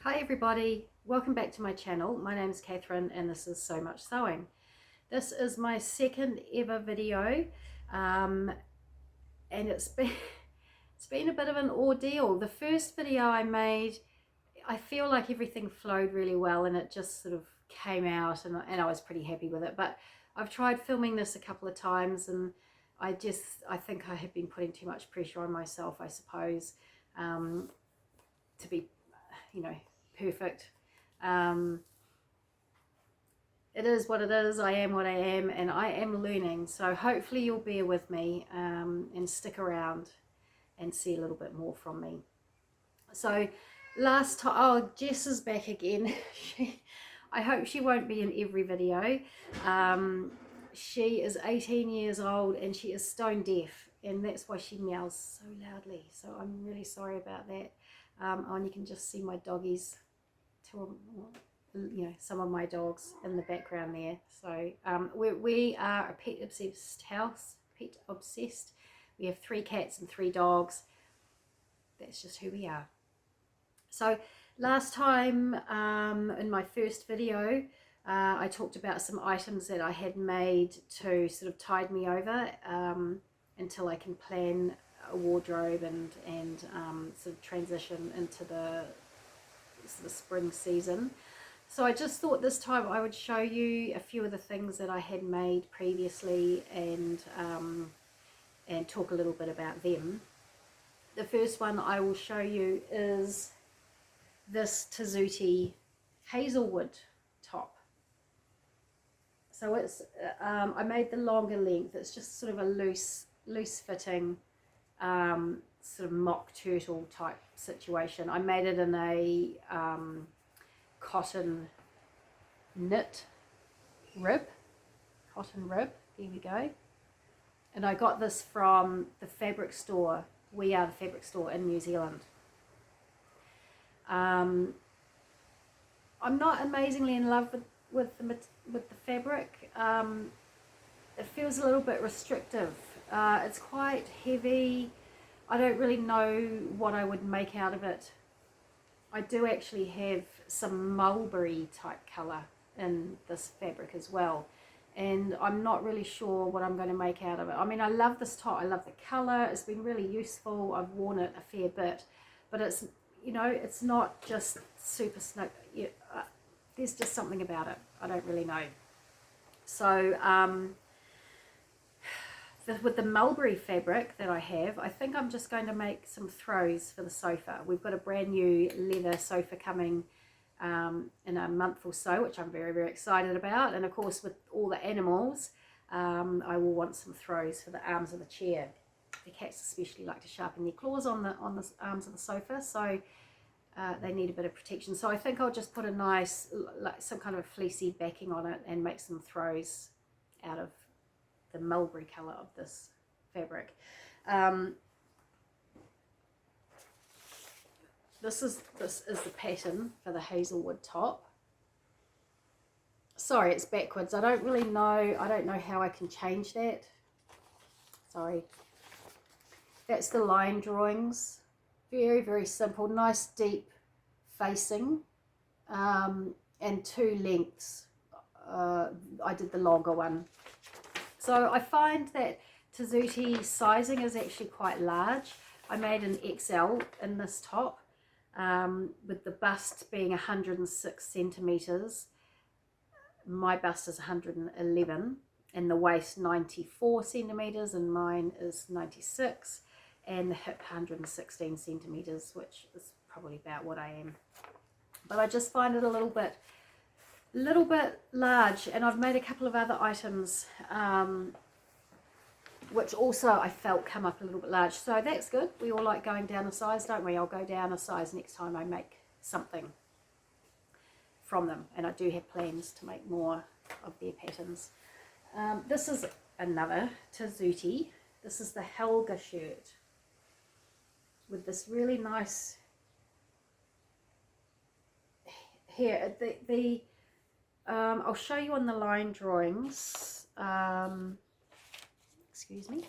Hi everybody, welcome back to my channel. My name is Catherine and this is So Much Sewing. This is my second ever video and it's been a bit of an ordeal. The first video I made, I feel like everything flowed really well and it just sort of came out and I was pretty happy with it, but I've tried filming this a couple of times and I think I have been putting too much pressure on myself, I suppose, to be, perfect. It is what it is. I am what I am and I am learning, so hopefully you'll bear with me and stick around and see a little bit more from me. So last time, oh, Jess is back again. I hope she won't be in every video. She is 18 years old and she is stone deaf, and that's why she meows so loudly, so I'm really sorry about that. And you can just see my doggies, some of my dogs in the background there. So we are a pet obsessed house, we have 3 cats and 3 dogs. That's just who we are. So last time, in my first video, I talked about some items that I had made to sort of tide me over until I can plan a wardrobe and sort of transition into the spring season. So I just thought this time I would show you a few of the things that I had made previously and talk a little bit about them. The first one I will show you is this Tazuti Hazelwood top. So it's I made the longer length. It's just sort of a loose fitting sort of mock turtle type situation. I made it in a cotton rib, there we go. And I got this from the fabric store. We are the fabric store in New Zealand. I'm not amazingly in love with the fabric. It feels a little bit restrictive. It's quite heavy. I don't really know what I would make out of it. I do actually have some mulberry type colour in this fabric as well, and I'm not really sure what I'm going to make out of it. I mean, I love this top, I love the colour, it's been really useful, I've worn it a fair bit, but it's, it's not just super snug. There's just something about it, I don't really know. So with the mulberry fabric that I have, I think I'm just going to make some throws for the sofa. We've got a brand new leather sofa coming in a month or so, which I'm very, very excited about. And of course, with all the animals, I will want some throws for the arms of the chair. The cats especially like to sharpen their claws on the arms of the sofa, so they need a bit of protection. So I think I'll just put a nice, like some kind of fleecy backing on it and make some throws out of the mulberry colour of this fabric. This is the pattern for the Hazelwood top. Sorry, it's backwards. I don't know how I can change that. Sorry. That's the line drawings. Very, very simple. Nice deep facing and 2 lengths. I did the longer one. So I find that Tazuti sizing is actually quite large. I made an XL in this top, with the bust being 106 centimetres. My bust is 111 and the waist 94 centimetres and mine is 96, and the hip 116 centimetres, which is probably about what I am. But I just find it a little bit large, and I've made a couple of other items which also I felt come up a little bit large, so that's good. We all like going down a size, don't we? I'll go down a size next time I make something from them, and I do have plans to make more of their patterns. This is another Tazuti. This is the Helga shirt with this really nice here. I'll show you on the line drawings. Excuse me.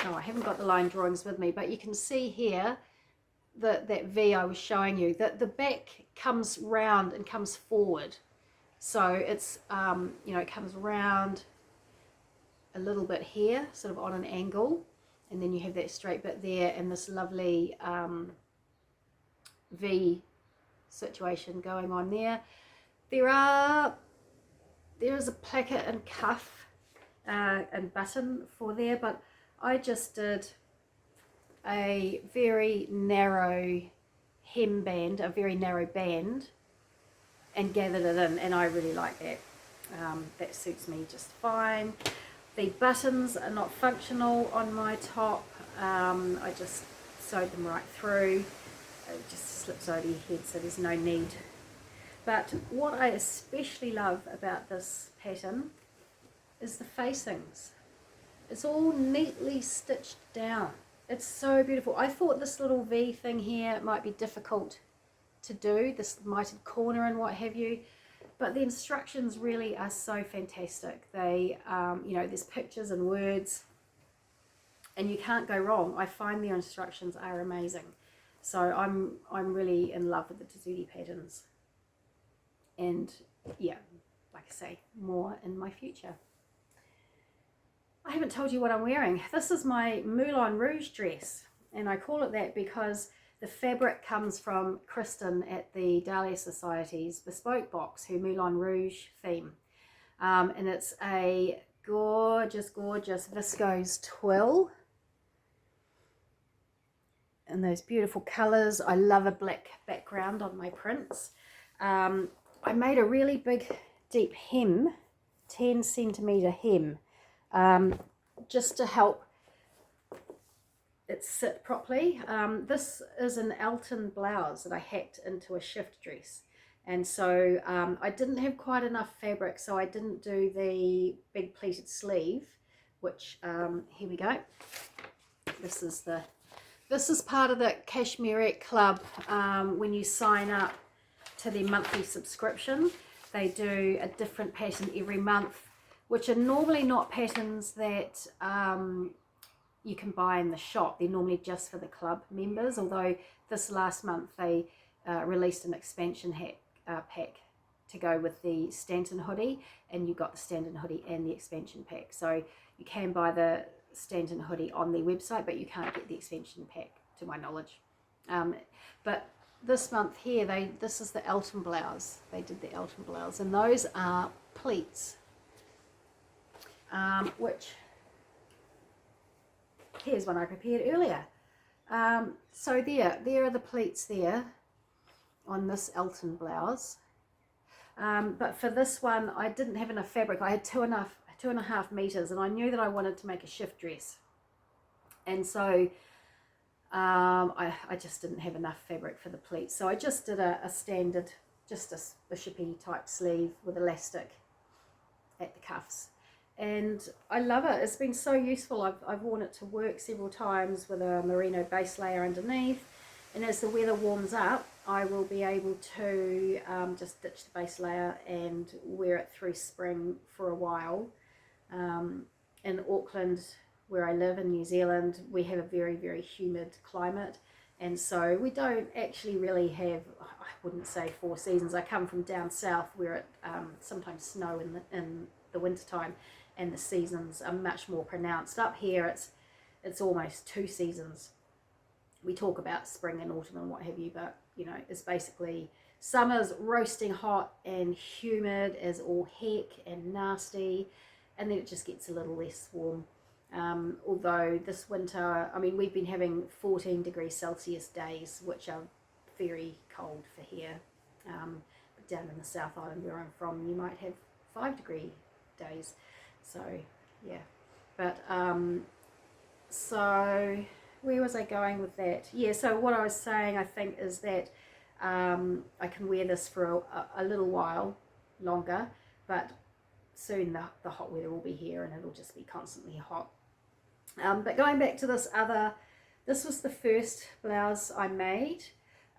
Oh, I haven't got the line drawings with me, but you can see here that V I was showing you, that the back comes round and comes forward. So it's, you know, it comes round a little bit here, sort of on an angle, and then you have that straight bit there and this lovely V situation going on there. There is a placket and cuff and button for there, but I just did a very narrow hemband, a very narrow band, and gathered it in, and I really like that. That suits me just fine. The buttons are not functional on my top. I just sewed them right through. It just slips over your head, so there's no need. But what I especially love about this pattern is the facings. It's all neatly stitched down. It's so beautiful. I thought this little V thing here might be difficult to do, this mitered corner and what have you, but the instructions really are so fantastic. They, you know, there's pictures and words, and you can't go wrong. I find the instructions are amazing. So I'm really in love with the Tazuti patterns. And yeah, like I say, more in my future. I haven't told you what I'm wearing. This is my Moulin Rouge dress, and I call it that because the fabric comes from Kristen at the Dahlia Society's bespoke box, her Moulin Rouge theme. And it's a gorgeous, gorgeous viscose twill. And those beautiful colours. I love a black background on my prints. I made a really big, deep hem, 10 centimetre hem, just to help it sit properly. This is an Elton Blouse that I hacked into a shift dress, and so I didn't have quite enough fabric, so I didn't do the big pleated sleeve, which here we go. This is part of the Cashmerette Club. When you sign up to their monthly subscription, they do a different pattern every month, which are normally not patterns that you can buy in the shop. They're normally just for the club members, although this last month they released an expansion pack to go with the Stanton hoodie, and you got the Stanton hoodie and the expansion pack. So you can buy the Stanton hoodie on their website, but you can't get the expansion pack to my knowledge. But this month here, this is the Elton Blouse. They did the Elton Blouse, and those are pleats, which here's one I prepared earlier. So there are the pleats there on this Elton Blouse. But for this one, I didn't have enough fabric. I had 2.5 meters, and I knew that I wanted to make a shift dress, and so I just didn't have enough fabric for the pleats. So I just did a standard, just a bishopy type sleeve with elastic at the cuffs, and I love it. It's been so useful. I've worn it to work several times with a merino base layer underneath, and as the weather warms up, I will be able to just ditch the base layer and wear it through spring for a while. In Auckland, where I live in New Zealand, we have a very, very humid climate, and so we don't actually really have, I wouldn't say 4 seasons. I come from down south where it sometimes snow in the winter time, and the seasons are much more pronounced. Up here it's almost 2 seasons. We talk about spring and autumn and what have you, but you know, it's basically summer's roasting hot and humid as all heck and nasty, and then it just gets a little less warm. Although this winter, I mean, we've been having 14 degrees Celsius days, which are very cold for here. But down in the South Island where I'm from, you might have 5-degree days. So yeah, but so where was I going with that? Yeah, so what I was saying, I think, is that I can wear this for a little while longer, but soon the hot weather will be here and it'll just be constantly hot. But going back to this was the first blouse I made,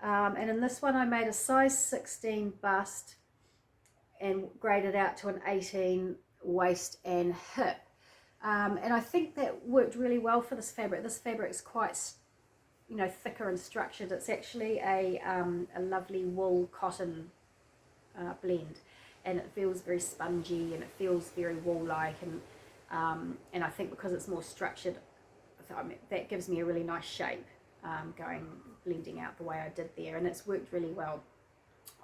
and in this one I made a size 16 bust and graded out to an 18 waist and hip. And I think that worked really well for this fabric. This fabric is quite you know, thicker and structured. It's actually a lovely wool cotton blend, and it feels very spongy and it feels very wool-like, and I think because it's more structured, that gives me a really nice shape, blending out the way I did there, and it's worked really well.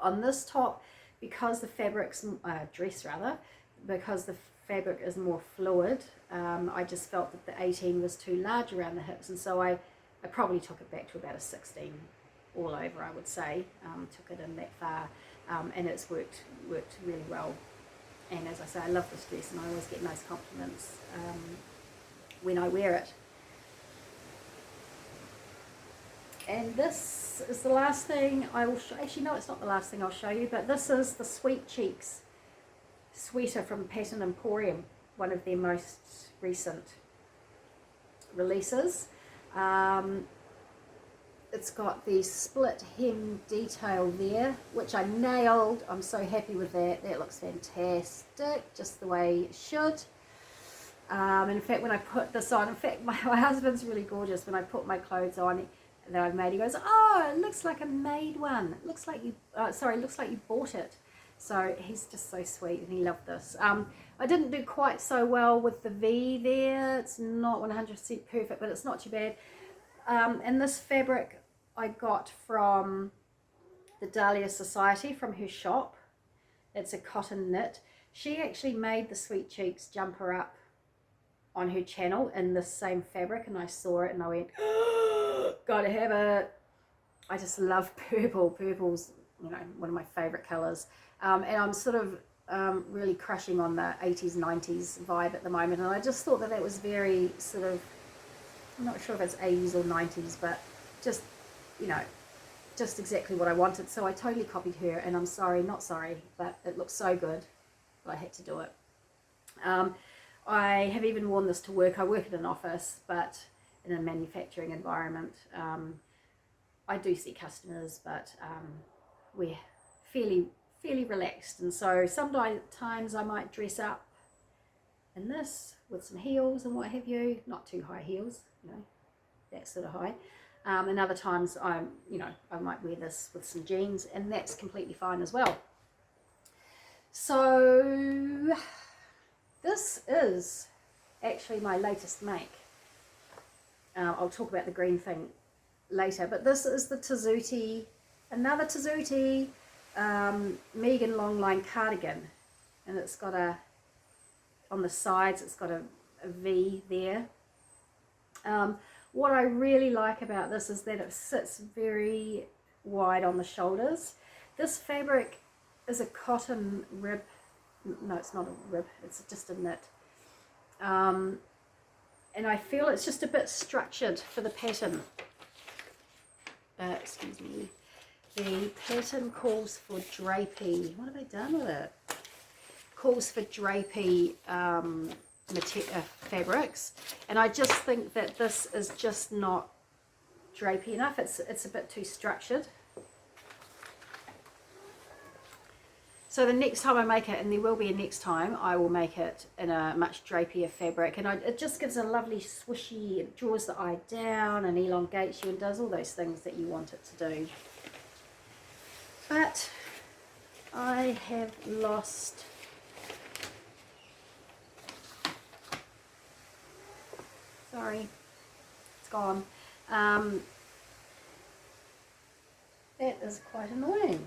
On this top, because the fabric's dress rather, because the fabric is more fluid, I just felt that the 18 was too large around the hips, and so I probably took it back to about a 16 all over, I would say. Took it in that far, and it's worked really well. And as I say, I love this dress, and I always get nice compliments when I wear it. And this is the last thing I will show. Actually, no, it's not the last thing I'll show you, but this is the Sweet Cheeks sweater from Pattern Emporium, one of their most recent releases. It's got the split hem detail there, which I nailed. I'm so happy with that. That looks fantastic, just the way it should. In fact, when I put this on, in fact, my husband's really gorgeous. When I put my clothes on that I've made, he goes, "Oh, it looks like a made one. It looks like you, it looks like you bought it." So he's just so sweet, and he loved this. I didn't do quite so well with the V there. It's not 100% perfect, but it's not too bad. And this fabric I got from the Dahlia Society, from her shop. It's a cotton knit. She actually made the Sweet Cheeks jumper up on her channel in this same fabric, and I saw it and I went, oh, gotta have it. I just love purple. Purple's, you know, one of my favorite colors, and I'm sort of really crushing on the 80s 90s vibe at the moment, and I just thought that that was very sort of, I'm not sure if it's 80s or 90s, but just, you know, just exactly what I wanted. So I totally copied her, and I'm sorry, not sorry, but it looks so good, I had to do it. I have even worn this to work. I work in an office, but in a manufacturing environment. I do see customers, but we're fairly relaxed, and so sometimes I might dress up in this with some heels and what have you, not too high heels, you know, that sort of high. And other times I might wear this with some jeans, and that's completely fine as well. So this is actually my latest make. I'll talk about the green thing later, but this is the Tazuti, another Tazuti Megan Longline cardigan, and it's got on the sides it's got a V there. What I really like about this is that it sits very wide on the shoulders. This fabric is a cotton rib. No, it's not a rib, it's just a knit. And I feel it's just a bit structured for the pattern. Excuse me. The pattern calls for drapey. What have they done with it? Calls for drapey fabrics, and I just think that this is just not drapey enough. It's a bit too structured. So the next time I make it, and there will be a next time, I will make it in a much drapier fabric, and it just gives a lovely swishy, it draws the eye down and elongates you and does all those things that you want it to do. But I have lost sorry, it's gone. That is quite annoying.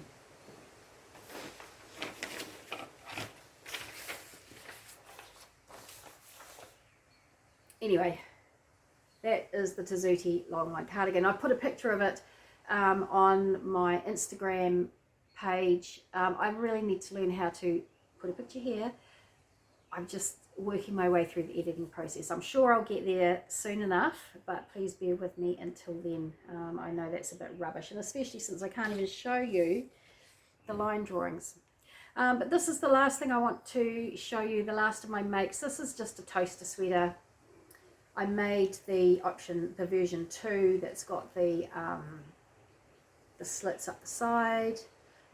Anyway, that is the Tazuti Longline cardigan. I put a picture of it on my Instagram page. I really need to learn how to put a picture here. I'm just working my way through the editing process. I'm sure I'll get there soon enough, but please bear with me until then. I know that's a bit rubbish, and especially since I can't even show you the line drawings. But this is the last thing I want to show you, the last of my makes. This is just a toaster sweater. I made the version 2 that's got the slits up the side.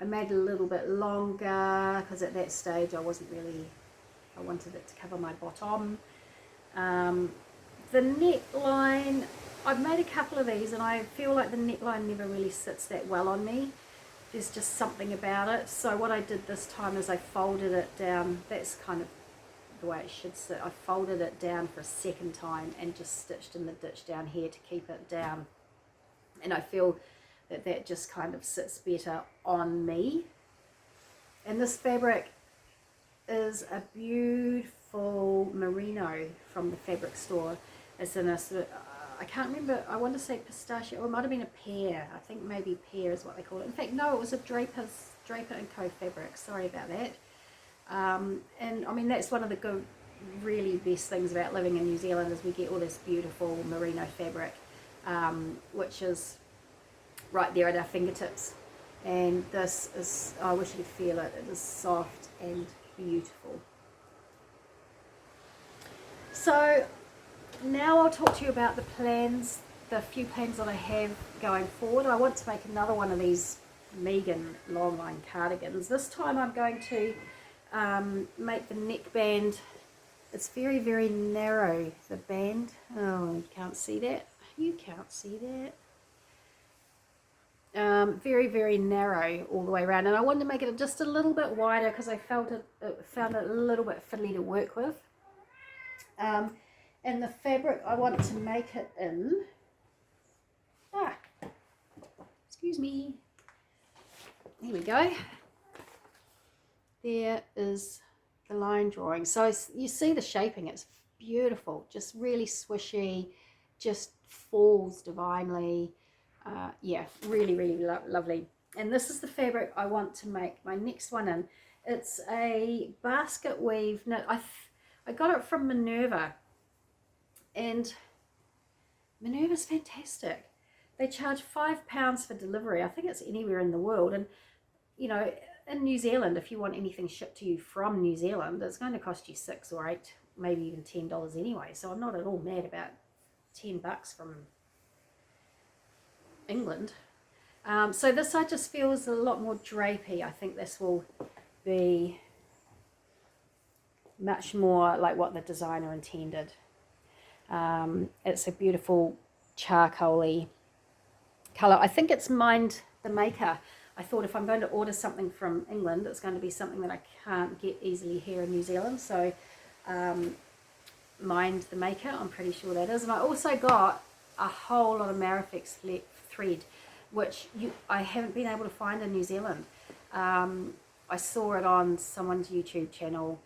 I made it a little bit longer because at that stage I wanted it to cover my bottom. The neckline, I've made a couple of these and I feel like the neckline never really sits that well on me. There's just something about it. So what I did this time is I folded it down. That's kind of the way it should sit. I folded it down for a second time and just stitched in the ditch down here to keep it down. And I feel that that just kind of sits better on me. And this fabric is a beautiful merino from the fabric store. It's in a sort of, I can't remember, I want to say pistachio, or it might have been a pear. I think maybe pear is what they call it. In fact, no, it was a Draper & Co fabric. Sorry about that. And I mean, that's one of the good, really best things about living in New Zealand is we get all this beautiful merino fabric, which is right there at our fingertips. And this is, I wish you could feel it. It is soft and beautiful. So now I'll talk to you about the plans, the few plans that I have going forward. I want to make another one of these Megan longline cardigans. This time I'm going to make the neckband. It's very, very narrow, the band. Oh, you can't see that. You can't see that. Very, very narrow all the way around, and I wanted to make it just a little bit wider because I found it a little bit fiddly to work with. And the fabric I want to make it in, excuse me, here we go. There is the line drawing. So you see the shaping, it's beautiful, just really swishy, just falls divinely. Yeah, really, really lovely. And this is the fabric I want to make my next one in. It's a basket weave knit. I got it from Minerva, and Minerva's fantastic. They charge £5 for delivery. I think it's anywhere in the world. And you know, in New Zealand, if you want anything shipped to you from New Zealand, it's going to cost you $6 or $8, maybe even $10 anyway. So I'm not at all mad about $10 from England. So this side just feels a lot more drapey. I think this will be much more like what the designer intended. It's a beautiful charcoaly colour. I think it's Mind the Maker. I thought if I'm going to order something from England, it's going to be something that I can't get easily here in New Zealand. So Mind the Maker, I'm pretty sure that is. And I also got a whole lot of Marifex thread, which I haven't been able to find in New Zealand. I saw it on someone's YouTube channel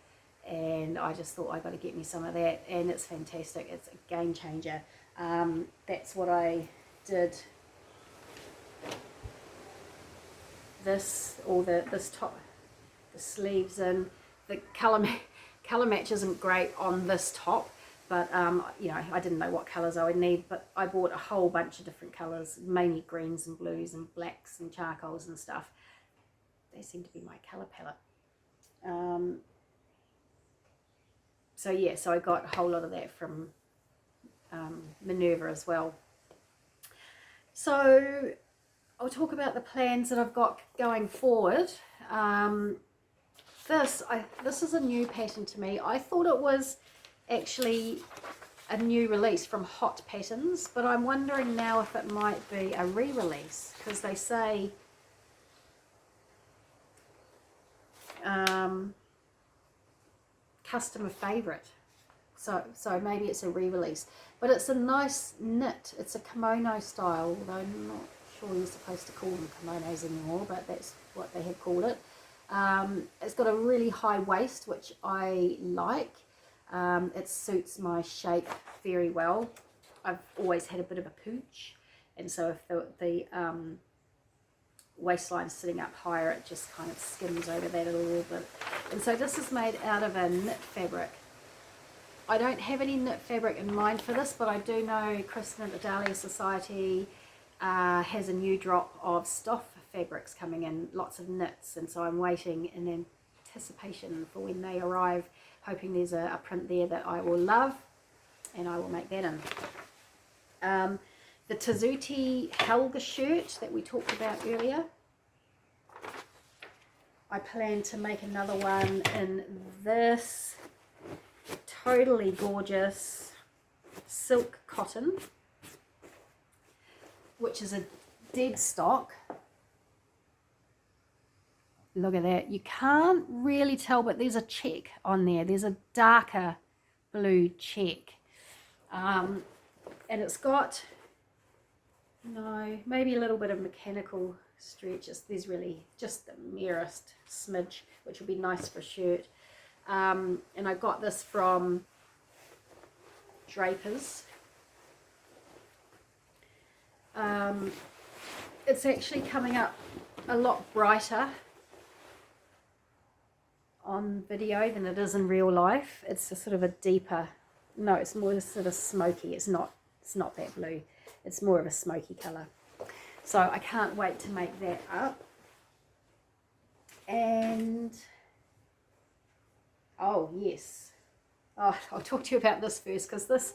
and I just thought I got to get me some of that, and it's fantastic. It's a game changer. That's what I did. This top, the sleeves, and the color match isn't great on this top, but you know, I didn't know what colors I would need, but I bought a whole bunch of different colors, mainly greens and blues and blacks and charcoals and stuff. They seem to be my color palette. So yeah, so I got a whole lot of that from Minerva as well. So I'll talk about the plans that I've got going forward. This is a new pattern to me. I thought it was actually a new release from Hot Patterns, but I'm wondering now if it might be a re-release, because they say customer favorite, so maybe it's a re-release, but it's a nice knit. It's a kimono style, although I'm not sure you're supposed to call them kimonos anymore, but that's what they had called it. It's got a really high waist, which I like. It suits my shape very well. I've always had a bit of a pooch, and so if the waistline sitting up higher, it just kind of skims over that a little bit. And so this is made out of a knit fabric. I don't have any knit fabric in mind for this, but I do know Kristen at the Dahlia Society has a new drop of Stoff fabrics coming in, lots of knits, and so I'm waiting in anticipation for when they arrive, hoping there's a print there that I will love, and I will make that in. The Tazuti Helga shirt that we talked about earlier, I plan to make another one in this totally gorgeous silk cotton. which is a dead stock. Look at that. You can't really tell, but there's a check on there. There's a darker blue check. And it's got, no, maybe a little bit of mechanical stretches. There's really just the merest smidge, which would be nice for a shirt. And I got this from Draper's. It's actually coming up a lot brighter on video than it is in real life. It's a sort of a deeper, no, it's more sort of smoky. It's not that blue. It's more of a smoky colour. So I can't wait to make that up. And oh yes, oh, I'll talk to you about this first, because this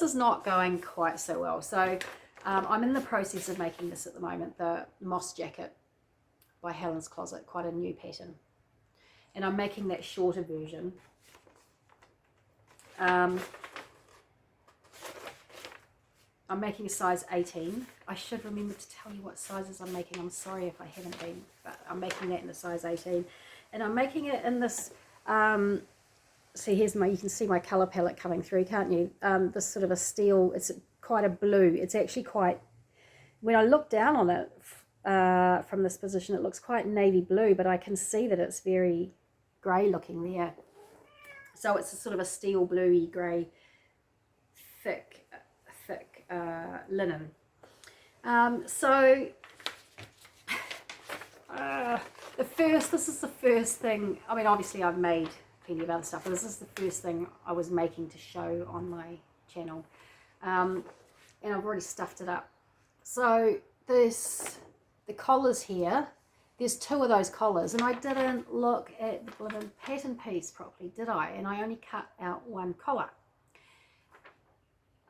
is not going quite so well. So I'm in the process of making this at the moment, the Moss Jacket by Helen's Closet, quite a new pattern. And I'm making that shorter version. I'm making a size 18. I should remember to tell you what sizes I'm making. I'm sorry if I haven't been, but I'm making that in a size 18. And I'm making it in this, see, here's my, you can see my colour palette coming through, can't you? This sort of a steel, it's quite a blue. It's actually quite, when I look down on it from this position, it looks quite navy blue, but I can see that it's very grey looking there. So it's a sort of a steel bluey grey, thick linen. This is the first thing, I mean, obviously I've made plenty of other stuff, but this is the first thing I was making to show on my channel. And I've already stuffed it up. So the collars here, there's 2 of those collars, and I didn't look at the blooming pattern piece properly, did I? And I only cut out 1 collar.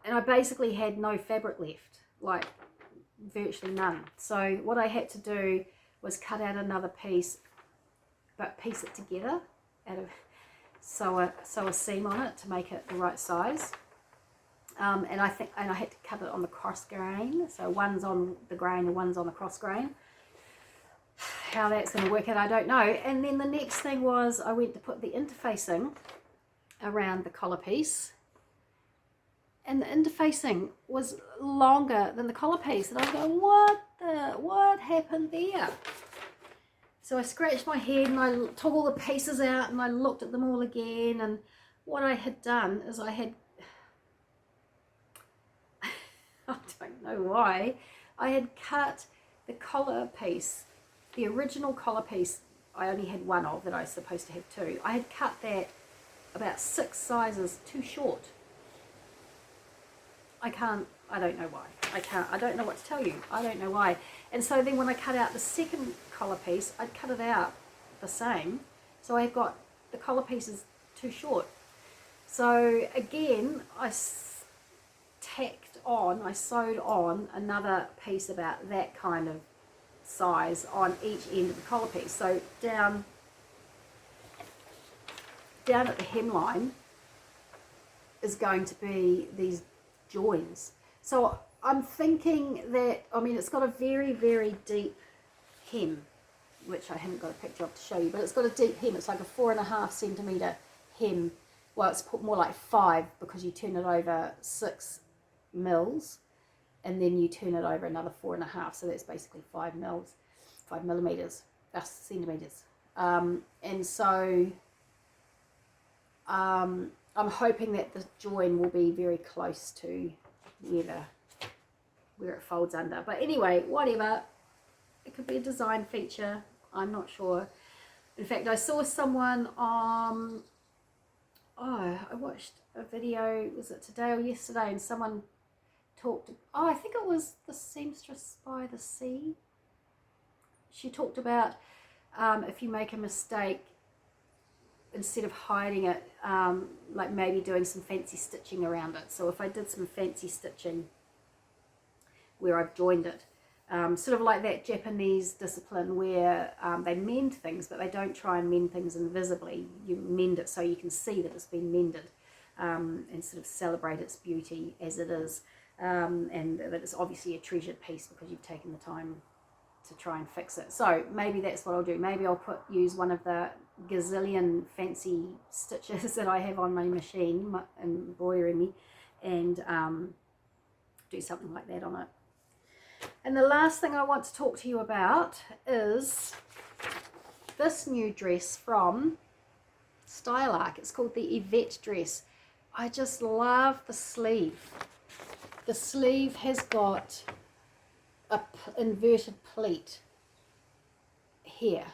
And I basically had no fabric left, like virtually none. So what I had to do was cut out another piece, but piece it together, sew a seam on it to make it the right size. And I had to cut it on the cross grain, so one's on the grain and one's on the cross grain. How that's going to work out, I don't know. And then the next thing was I went to put the interfacing around the collar piece, and the interfacing was longer than the collar piece, and I was going, what happened there? So I scratched my head and I took all the pieces out and I looked at them all again, and what I had done is I don't know why, I had cut the collar piece, the original collar piece. I only had 1 of that I was supposed to have 2. I had cut that about 6 sizes too short. I don't know why. I don't know what to tell you. I don't know why. And so then when I cut out the second collar piece, I'd cut it out the same. So I got the collar pieces too short. So again, I sewed on another piece about that kind of size on each end of the collar piece. So down at the hemline is going to be these joins. So I'm thinking that, I mean, it's got a very, very deep hem, which I haven't got a picture of to show you, but it's got a deep hem. It's like a 4.5 centimetre hem. Well, it's more like 5, because you turn it over 6 mils and then you turn it over another 4.5, so that's basically 5 millimeters, centimeters. And so I'm hoping that the join will be very close to where it folds under. But anyway, whatever, it could be a design feature, I'm not sure. In fact, I saw someone on, I watched a video, was it today or yesterday, and someone talked, I think it was the Seamstress by the Sea. She talked about if you make a mistake, instead of hiding it, like maybe doing some fancy stitching around it. So if I did some fancy stitching where I've joined it, sort of like that Japanese discipline where they mend things, but they don't try and mend things invisibly. You mend it so you can see that it's been mended, and sort of celebrate its beauty as it is. and that it's obviously a treasured piece because you've taken the time to try and fix it. So maybe that's what I'll do. Maybe I'll use one of the gazillion fancy stitches that I have on my machine, embroidery me, and do something like that on it. And the last thing I want to talk to you about is this new dress from Style Arc. It's called the Yvette Dress. I just love the sleeve. The sleeve has got a inverted pleat here,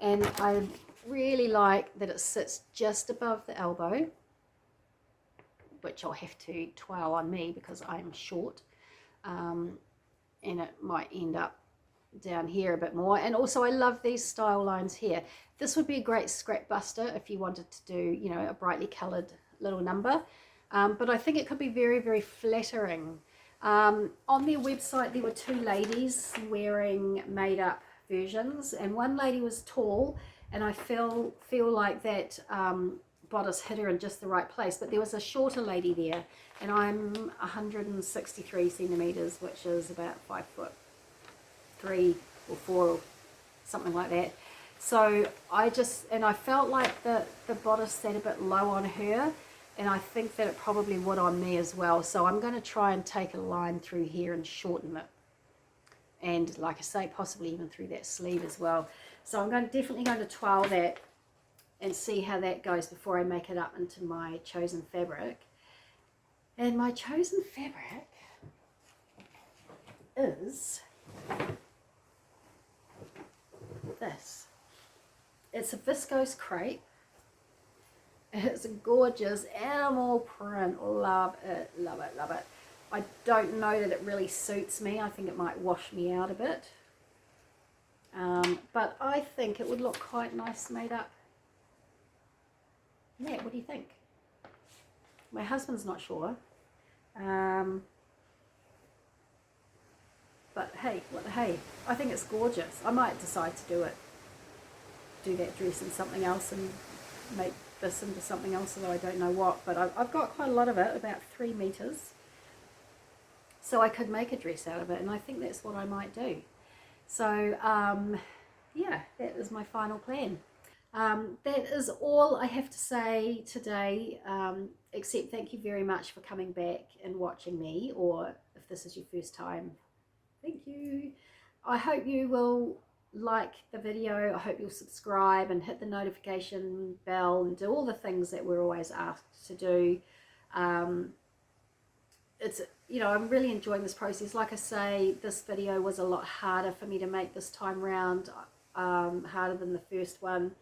and I really like that it sits just above the elbow, which I'll have to twirl on me because I'm short, and it might end up down here a bit more. And also I love these style lines here. This would be a great scrap buster if you wanted to do, you know, a brightly colored little number, but I think it could be very, very flattering. On their website there were two ladies wearing made up versions, and one lady was tall, and I feel like that bodice hit her in just the right place, but there was a shorter lady there, and I'm 163 centimeters, which is about 5'3" or 4 or something like that. So I felt like the bodice sat a bit low on her, and I think that it probably would on me as well. So I'm going to try and take a line through here and shorten it, and like I say, possibly even through that sleeve as well. So I'm definitely going to twirl that and see how that goes before I make it up into my chosen fabric. And my chosen fabric is this. It's a viscose crepe. It's a gorgeous animal print. Love it, love it, love it. I don't know that it really suits me. I think it might wash me out a bit. But I think it would look quite nice made up. Yeah, what do you think? My husband's not sure. But hey, what the hey. I think it's gorgeous. I might decide to do that dress in something else and make this into something else, although I don't know what. But I've got quite a lot of it, about 3 meters. So I could make a dress out of it, and I think that's what I might do. So yeah, that is my final plan. That is all I have to say today, except thank you very much for coming back and watching me, or if this is your first time, thank you. I hope you will like the video. I hope you'll subscribe and hit the notification bell and do all the things that we're always asked to do. It's, you know, I'm really enjoying this process. Like I say, this video was a lot harder for me to make this time round, harder than the first one.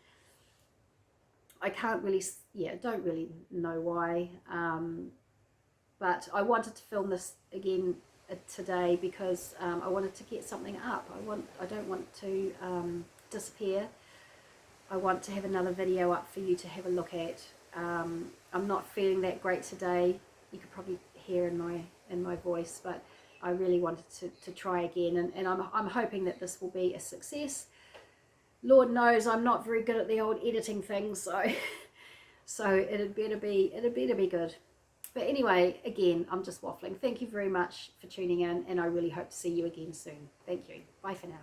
I can't really, don't really know why, but I wanted to film this again today because I wanted to get something up. I don't want to disappear. I want to have another video up for you to have a look at. I'm not feeling that great today. You could probably hear in my voice, but I really wanted to try again, and I'm hoping that this will be a success. Lord knows I'm not very good at the old editing things, so it'd better be good. But anyway, again, I'm just waffling. Thank you very much for tuning in, and I really hope to see you again soon. Thank you. Bye for now.